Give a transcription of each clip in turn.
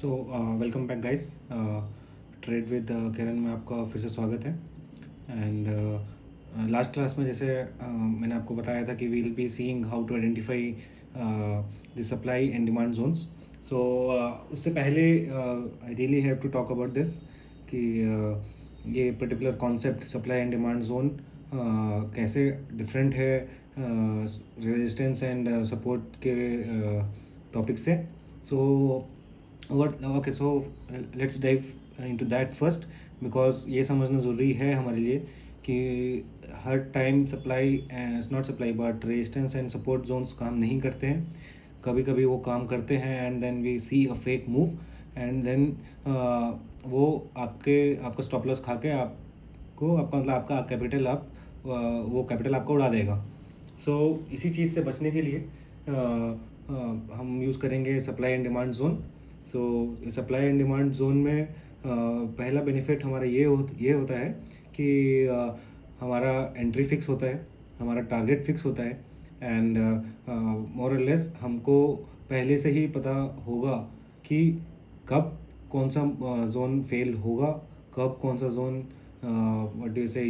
So welcome back guys. Trade with Kiran में आपका फिर से स्वागत है। एंड लास्ट क्लास में जैसे मैंने आपको बताया था कि we will be seeing how to identify the supply and demand zones. So उससे पहले I really have to talk about this कि ये particular concept supply and demand zone कैसे डिफरेंट है रेजिस्टेंस एंड सपोर्ट के टॉपिक से। So okay, so let's dive into that first, because ये समझना ज़रूरी है हमारे लिए कि हर time supply and not supply but resistance and support Jones काम नहीं करते हैं। कभी कभी वो काम करते हैं and then we see a fake move and then वो आपका स्टॉप लॉस खा के आपको आपका मतलब आपका कैपिटल वो कैपिटल आपको उड़ा देगा। सो इसी चीज़ से बचने के लिए हम यूज़ करेंगे supply and demand zone. So supply and demand zone में पहला बेनिफिट हमारा ये होता है कि हमारा एंट्री फिक्स होता है, हमारा टारगेट फिक्स होता है एंड मोर और लेस हमको पहले से ही पता होगा कि कब कौन सा जोन फेल होगा, कब कौन सा जोन व्हाट डू से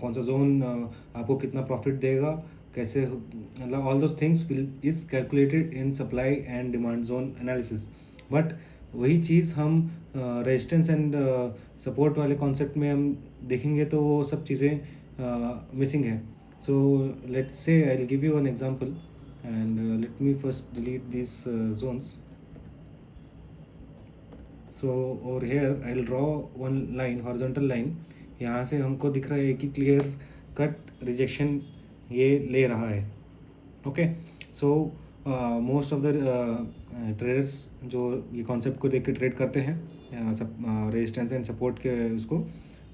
कौन सा जोन आपको कितना प्रॉफिट देगा, कैसे मतलब all those things will is calculated in supply and demand zone analysis. But वही चीज़ हम रेजिस्टेंस एंड सपोर्ट वाले कॉन्सेप्ट में हम देखेंगे तो वो सब चीज़ें मिसिंग है। So let's say I will give you an example and let me first delete this zones. So और here I will draw one line, horizontal line. यहाँ से हमको दिख रहा है कि क्लियर कट रिजेक्शन ये ले रहा है. Okay, so most of the traders जो ये कॉन्सेप्ट को देख के ट्रेड करते हैं रेजिस्टेंस एंड सपोर्ट के उसको,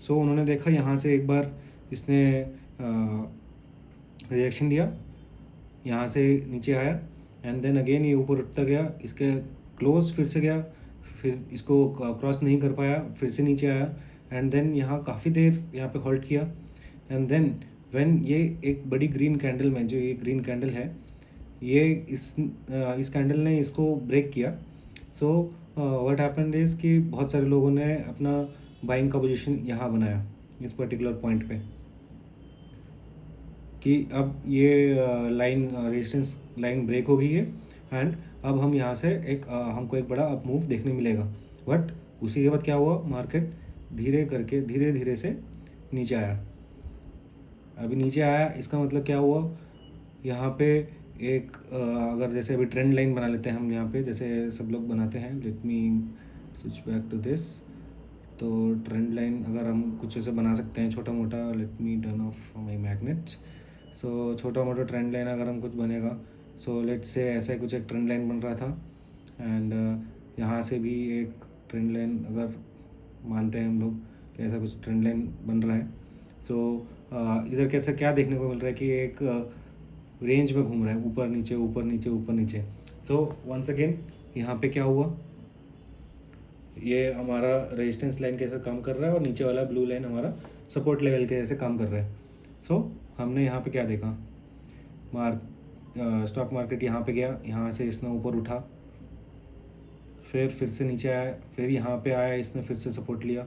सो उन्होंने देखा यहाँ से एक बार इसने रिजेक्शन दिया, यहाँ से नीचे आया एंड देन अगेन ये ऊपर उठता गया, इसके क्लोज फिर से गया, फिर इसको क्रॉस नहीं कर पाया, फिर से नीचे आया एंड देन यहाँ काफ़ी देर यहाँ पे होल्ड किया एंड देन व्हेन ये एक बड़ी ग्रीन कैंडल में, जो ये ग्रीन कैंडल है, ये इस कैंडल ने इसको ब्रेक किया. सो व्हाट हैपेंड इज़ कि बहुत सारे लोगों ने अपना बाइंग का पोजीशन यहाँ बनाया इस पर्टिकुलर पॉइंट पे कि अब ये लाइन रेजिस्टेंस लाइन ब्रेक हो गई है एंड अब हम यहाँ से हमको एक बड़ा अप मूव देखने मिलेगा. बट उसी के बाद क्या हुआ, मार्केट धीरे धीरे से नीचे आया. अभी नीचे आया, इसका मतलब क्या हुआ, यहाँ पे एक अगर जैसे अभी ट्रेंड लाइन बना लेते हैं हम यहाँ पे, जैसे सब लोग बनाते हैं. Let me switch back to this. तो ट्रेंड लाइन अगर हम कुछ ऐसे बना सकते हैं छोटा मोटा. Let me turn off my magnet. So छोटा मोटा ट्रेंड लाइन अगर हम कुछ बनेगा, सो लेट से ऐसा कुछ एक ट्रेंड लाइन बन रहा था एंड यहाँ से भी एक ट्रेंड लाइन अगर मानते हैं हम लोग कि ऐसा कुछ ट्रेंड लाइन बन रहा है. सो इधर कैसे क्या देखने को मिल रहा है कि एक रेंज में घूम रहा है, ऊपर नीचे ऊपर नीचे ऊपर नीचे. सो वंस अगेन यहाँ पे क्या हुआ, ये हमारा रेजिस्टेंस लाइन कैसे काम कर रहा है और नीचे वाला ब्लू लाइन हमारा सपोर्ट लेवल के जैसे काम कर रहा है. सो हमने यहाँ पे क्या देखा, स्टॉक मार्केट यहाँ पे गया, यहाँ से इसने ऊपर उठा, फिर से नीचे आया, फिर यहाँ पे आया, इसने फिर से सपोर्ट लिया,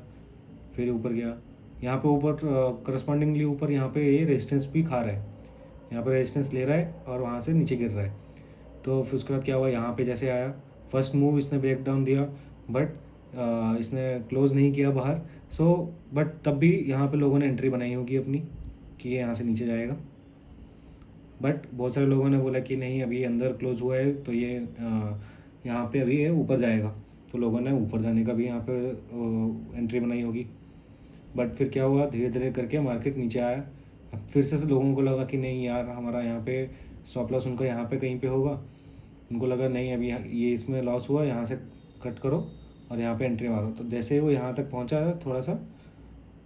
फिर ऊपर गया, यहाँ पे ऊपर करस्पॉन्डिंगली ऊपर यहाँ पे ये रेजिस्टेंस भी खा रहा है, यहाँ पे रेजिस्टेंस ले रहा है और वहाँ से नीचे गिर रहा है. तो फिर उसके बाद क्या हुआ, यहाँ पे जैसे आया, फर्स्ट मूव इसने ब्रेक डाउन दिया बट इसने क्लोज नहीं किया बाहर. सो बट तब भी यहाँ पे लोगों ने एंट्री बनाई होगी अपनी कि ये यहाँ से नीचे जाएगा. बट बहुत सारे लोगों ने बोला कि नहीं, अभी अंदर क्लोज हुआ है तो ये यहाँ पे अभी है ऊपर जाएगा, तो लोगों ने ऊपर जाने का भी यहाँ पे एंट्री बनाई होगी. बट फिर क्या हुआ, धीरे धीरे करके मार्केट नीचे आया. अब फिर से लोगों को लगा कि नहीं यार, हमारा यहाँ पे स्टॉप लॉस उनका यहाँ पे कहीं पे होगा. उनको लगा नहीं, अभी ये इसमें लॉस हुआ, यहाँ से कट करो और यहाँ पे एंट्री मारो. तो जैसे वो यहाँ तक पहुँचा है, थोड़ा सा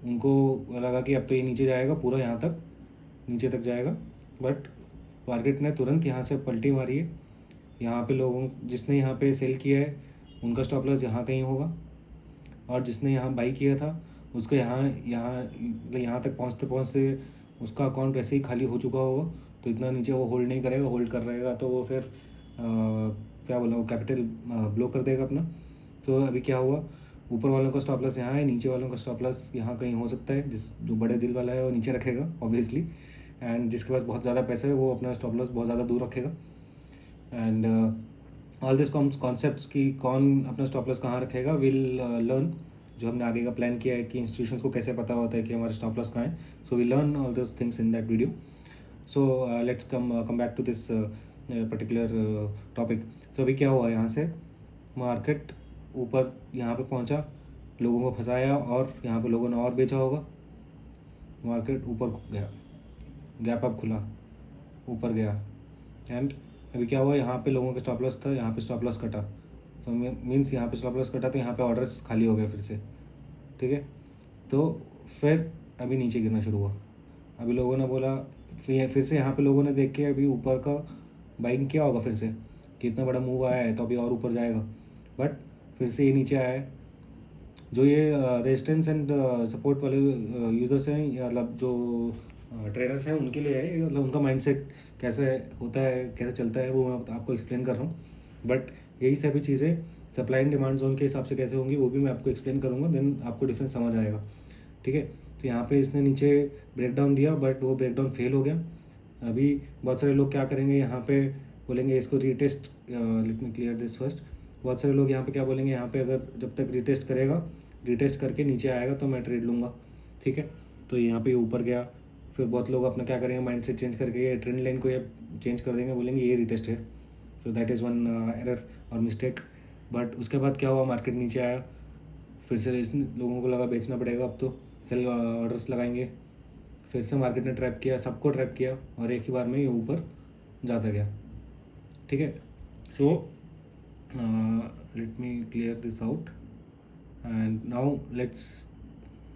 उनको लगा कि अब तो ये नीचे जाएगा, पूरा यहाँ तक नीचे तक जाएगा. बट मार्केट ने तुरंत यहाँ से पलटी मारी है. यहाँ पे लोगों जिसने यहाँ पे सेल किया है उनका स्टॉप लॉस यहाँ कहीं होगा और जिसने यहाँ बाई किया था उसको यहाँ तक पहुँचते पहुँचते उसका अकाउंट ऐसे ही खाली हो चुका होगा. तो इतना नीचे वो होल्ड नहीं करेगा, होल्ड कर रहेगा तो वो फिर क्या बोला, वो कैपिटल ब्लॉक कर देगा अपना. सो अभी क्या हुआ, ऊपर वालों का स्टॉप लॉस यहाँ है, नीचे वालों का स्टॉप लॉस यहाँ कहीं हो सकता है, जो बड़े दिल वाला है वो नीचे रखेगा ऑब्वियसली, एंड जिसके पास बहुत ज़्यादा पैसा है वो अपना स्टॉप लॉस बहुत ज़्यादा दूर रखेगा। एंड ऑल दिस कॉन्सेप्ट्स की कौन अपना स्टॉप लॉस कहाँ रखेगा विल लर्न, जो हमने आगे का प्लान किया है कि इंस्टीट्यूशंस को कैसे पता होता है कि हमारे स्टॉप लॉस कहाँ है। So we learn all this things in that video. So let's come back to this particular topic. So अभी क्या हुआ, यहाँ से मार्केट ऊपर यहाँ पे पहुँचा, लोगों को फंसाया और यहाँ पे लोगों ने और बेचा होगा, मार्केट ऊपर गया, गैप अप खुला, ऊपर गया, एंड अभी क्या हुआ, यहाँ पे लोगों का स्टॉप लॉस था, यहाँ पे स्टॉप लॉस कटा, तो मीन्स यहाँ पे स्टॉप लॉस कटा तो यहाँ पे ऑर्डर्स खाली हो गए फिर से, ठीक है। तो फिर अभी नीचे गिरना शुरू हुआ, अभी लोगों ने बोला, फिर से यहाँ पे लोगों ने देख के अभी ऊपर का बाइंग किया होगा फिर से कि इतना बड़ा मूव आया है तो अभी और ऊपर जाएगा, बट फिर से ये नीचे आया है। जो ये रेजिस्टेंस एंड सपोर्ट वाले यूज़र्स हैं, या मतलब जो ट्रेडर्स हैं उनके लिए है, मतलब उनका माइंडसेट कैसे होता है, कैसे चलता है, वो मैं आपको एक्सप्लेन कर रहा हूँ। बट यही सभी चीज़ें सप्लाई एंड डिमांड जोन के हिसाब से कैसे होंगी वो भी मैं आपको एक्सप्लेन करूँगा, देन आपको डिफरेंस समझ आएगा, ठीक है। तो यहाँ पे इसने नीचे ब्रेकडाउन दिया, बट वो ब्रेकडाउन फेल हो गया। अभी बहुत सारे लोग क्या करेंगे, यहाँ पे बोलेंगे इसको retest, late me clear this first. बहुत सारे लोग यहाँ पे क्या बोलेंगे, यहाँ पे अगर जब तक रीटेस्ट करेगा, रीटेस्ट करके नीचे आएगा तो मैं ट्रेड लूँगा, ठीक है। तो यहाँ पे ऊपर गया, फिर बहुत लोग अपना क्या करेंगे, माइंड सेट चेंज करके ये ट्रेंड लाइन को ये चेंज कर देंगे, बोलेंगे ये रीटेस्ट है। So that is one error और मिस्टेक। बट उसके बाद क्या हुआ, मार्केट नीचे आया, फिर से लोगों को लगा बेचना पड़ेगा, अब तो सेल ऑर्डर्स लगाएंगे, फिर से मार्केट ने ट्रैप किया, सबको ट्रैप किया, और एक ही बार में ये ऊपर जाता गया, ठीक है। So let me clear this out and now let's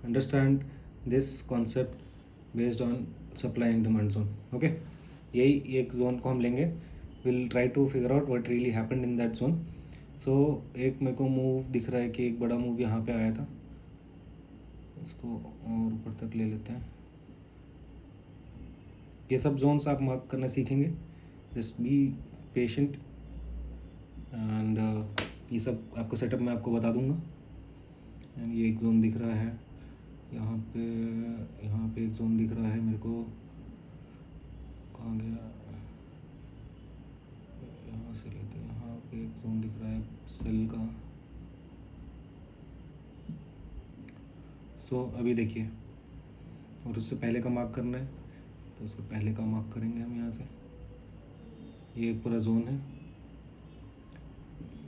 understand this concept based on supply and demand zone, okay. यही एक जोन को हम लेंगे, will try to figure out what really happened in that zone. So एक मेरे को move दिख रहा है कि एक बड़ा मूव यहाँ पे आया था, इसको और ऊपर तक ले लेते हैं। ये सब जोन्स आप मार्क करना सीखेंगे, जस्ट बी पेशेंट, एंड ये सब आपको सेटअप में आपको बता दूंगा। एंड ये एक जोन दिख रहा है यहाँ पे एक जोन दिख रहा है मेरे को, कहाँ गया, यहाँ से लेते हैं, यहाँ पे एक जोन दिख रहा है सेल का। सो अभी देखिए, और उससे पहले का मार्क करना है तो उसके पहले का मार्क करेंगे हम यहाँ से। ये एक पूरा जोन है,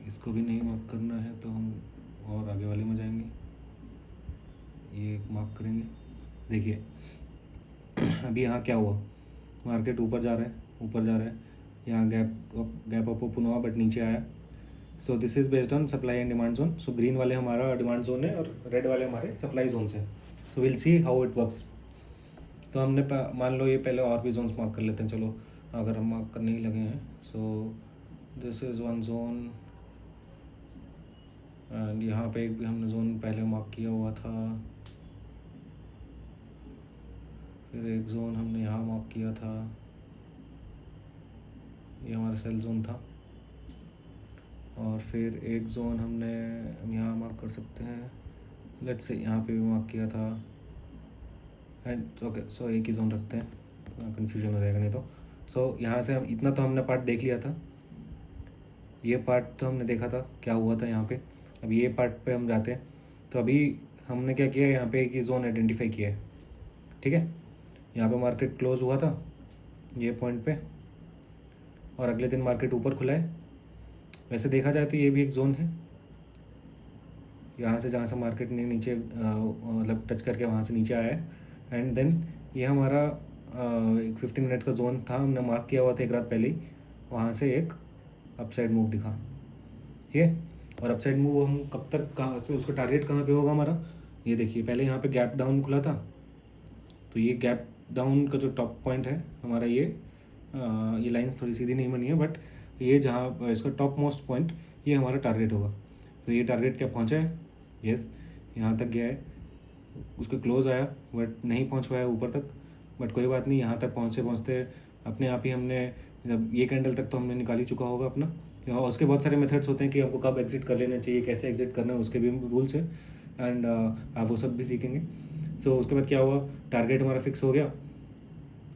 इसको भी नहीं मार्क करना है तो हम और आगे वाले में जाएंगे, ये एक मार्क करेंगे। देखिए अभी यहाँ क्या हुआ, मार्केट ऊपर जा रहा है, यहाँ गैप अप ओपन हुआ बट नीचे आया। So this is based on supply and demand zone. So green वाले हमारा डिमांड जोन है और रेड वाले हमारे सप्लाई जोन्स हैं। So will see how it works. तो हमने मान लो ये पहले और भी जोन्स मार्क कर लेते हैं, चलो अगर हम मार्क करने ही लगे हैं। So this is one zone, and यहाँ पे एक भी हमने जोन पहले मार्क किया हुआ था, फिर एक जोन हमने यहाँ मार्क किया था, ये हमारा सेल जोन था, और फिर एक जोन हमने यहाँ मार्क कर सकते हैं, लेट्स से यहाँ पे भी मार्क किया था, एंड ओके। सो एक ही जोन रखते हैं, कन्फ्यूजन हो जाएगा नहीं तो। सो यहाँ से हम इतना तो हमने पार्ट देख लिया था, ये पार्ट तो हमने देखा था क्या हुआ था यहाँ पे। अब ये पार्ट पे हम जाते हैं, तो अभी हमने क्या किया, यहाँ पे एक ही जोन आइडेंटिफाई किया है, ठीक है। यहाँ पे मार्केट क्लोज हुआ था ये पॉइंट पे, और अगले दिन मार्केट ऊपर खुला है। वैसे देखा जाए तो ये भी एक जोन है, यहाँ से जहाँ से मार्केट ने नीचे मतलब टच करके वहाँ से नीचे आया है, एंड देन ये हमारा एक 15 मिनट का जोन था, हमने मार्क किया हुआ था एक रात पहले ही, वहाँ से एक अपसाइड मूव दिखा, ठीक है। और अपसाइड मूव हम कब तक, कहाँ से, उसका टारगेट कहाँ पे होगा हमारा, ये देखिए पहले यहाँ पे गैप डाउन खुला था, तो ये गैप डाउन का जो टॉप पॉइंट है हमारा, ये लाइंस थोड़ी सीधी नहीं बनी है, बट ये जहाँ इसका टॉप मोस्ट पॉइंट, ये हमारा टारगेट होगा। तो ये टारगेट क्या पहुँचा है, यस यहाँ तक गया है, उसका क्लोज आया बट नहीं पहुँच पाया ऊपर तक, बट कोई बात नहीं, यहाँ तक पहुँचते अपने आप ही हमने, जब ये कैंडल तक तो हमने निकाल ही चुका होगा अपना, और उसके बहुत सारे मेथड्स होते हैं कि हमको कब एग्जिट कर लेना चाहिए, कैसे एग्जिट करना है, उसके भी रूल्स हैं। एंड आप वो सब भी सीखेंगे। सो उसके बाद क्या हुआ, टारगेट हमारा फिक्स हो गया,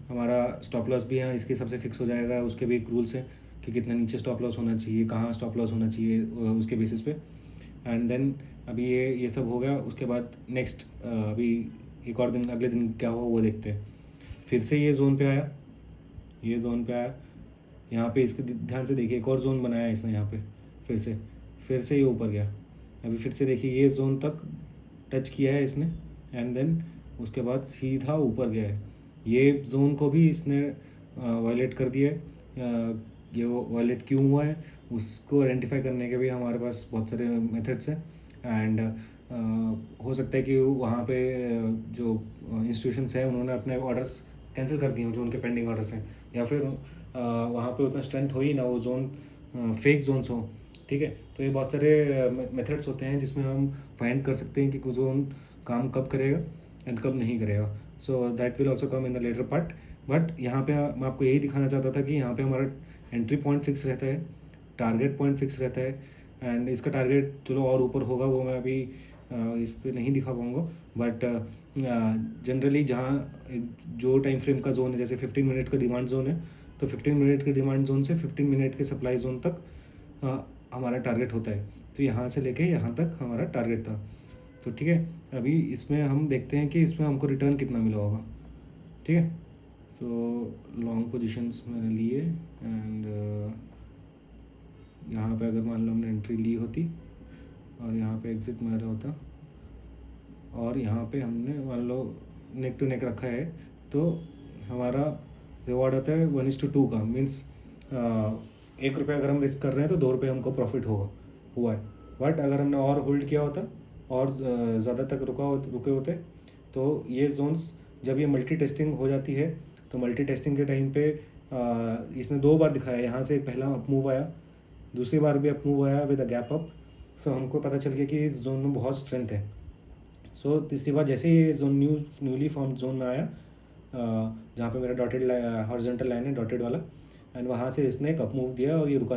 हमारा स्टॉप लॉस भी यहाँ इसके हिसाब से फिक्स हो जाएगा। उसके भी एक रूल्स है कि कितना नीचे स्टॉप लॉस होना चाहिए, कहाँ स्टॉप लॉस होना चाहिए, उसके बेसिस पे। एंड देन अभी ये सब हो गया। उसके बाद नेक्स्ट अभी एक और दिन, अगले दिन क्या हुआ वो देखते हैं। फिर से ये जोन पे आया, ये जोन पे आया, यहाँ पे इसके ध्यान से देखिए, एक और जोन बनाया इसने यहाँ पे। फिर से ये ऊपर गया। अभी फिर से देखिए ये जोन तक टच किया है इसने, एंड देन उसके बाद सीधा ऊपर गया है। ये जोन को भी इसने वायलेट कर दिया है। ये वो वायलेट क्यों हुआ है उसको आइडेंटिफाई करने के भी हमारे पास बहुत सारे मेथड्स हैं। एंड हो सकता है कि वहाँ पे जो इंस्टीट्यूशंस हैं उन्होंने अपने ऑर्डर्स कैंसिल कर दिए हों जो उनके पेंडिंग ऑर्डर्स हैं, या फिर वहाँ पे उतना स्ट्रेंथ हो ही ना, वो जोन फेक जोन्स हों। ठीक है, तो ये बहुत सारे मेथड्स होते हैं जिसमें हम फाइंड कर सकते हैं कि जोन काम कब करेगा एंड कब नहीं करेगा। So that will also come in the latter part. But यहाँ पे मैं आपको यही दिखाना चाहता था कि यहाँ पे हमारा एंट्री पॉइंट फिक्स रहता है, टारगेट पॉइंट फिक्स रहता है। एंड इसका टारगेट चलो और ऊपर होगा, वो मैं अभी इस पर नहीं दिखा पाऊँगा। बट जनरली जहाँ जो टाइम फ्रेम का जोन है, जैसे 15 मिनट का डिमांड जोन है, तो 15 मिनट के डिमांड जोन से 15 मिनट के सप्लाई जोन तक हमारा टारगेट होता है। तो यहाँ से लेके यहाँ तक हमारा टारगेट था। तो ठीक है, अभी इसमें हम देखते हैं कि इसमें हमको रिटर्न कितना मिला होगा। ठीक है, सो लॉन्ग पोजीशंस मैंने लिए। एंड यहाँ पे अगर मान लो हमने एंट्री ली होती और यहाँ पे एग्ज़िट मारा होता, और यहाँ पे हमने मान लो नेक टू नेक रखा है, तो हमारा रिवॉर्ड होता है 1:2 का। मीन्स 1 रुपये अगर हम रिस्क कर रहे हैं तो 2 रुपये हमको प्रॉफिट हुआ है। बट अगर हमने और होल्ड किया होता और ज़्यादा तक रुके होते, तो ये जोन्स जब ये मल्टी टेस्टिंग हो जाती है, तो मल्टी टेस्टिंग के टाइम पे इसने 2 बार दिखाया। यहाँ से पहला अप मूव आया, दूसरी बार भी अप मूव आया विद अ गैप अप। सो हमको पता चल गया कि इस जोन में बहुत स्ट्रेंथ है। सो तीसरी बार जैसे ही ये जोन न्यूली फॉर्म जोन में आया, जहाँ पे मेरा डॉटेड हॉरिजॉन्टल लाइन है, डॉटेड वाला, एंड वहाँ से इसने एक अप मूव दिया और ये रुका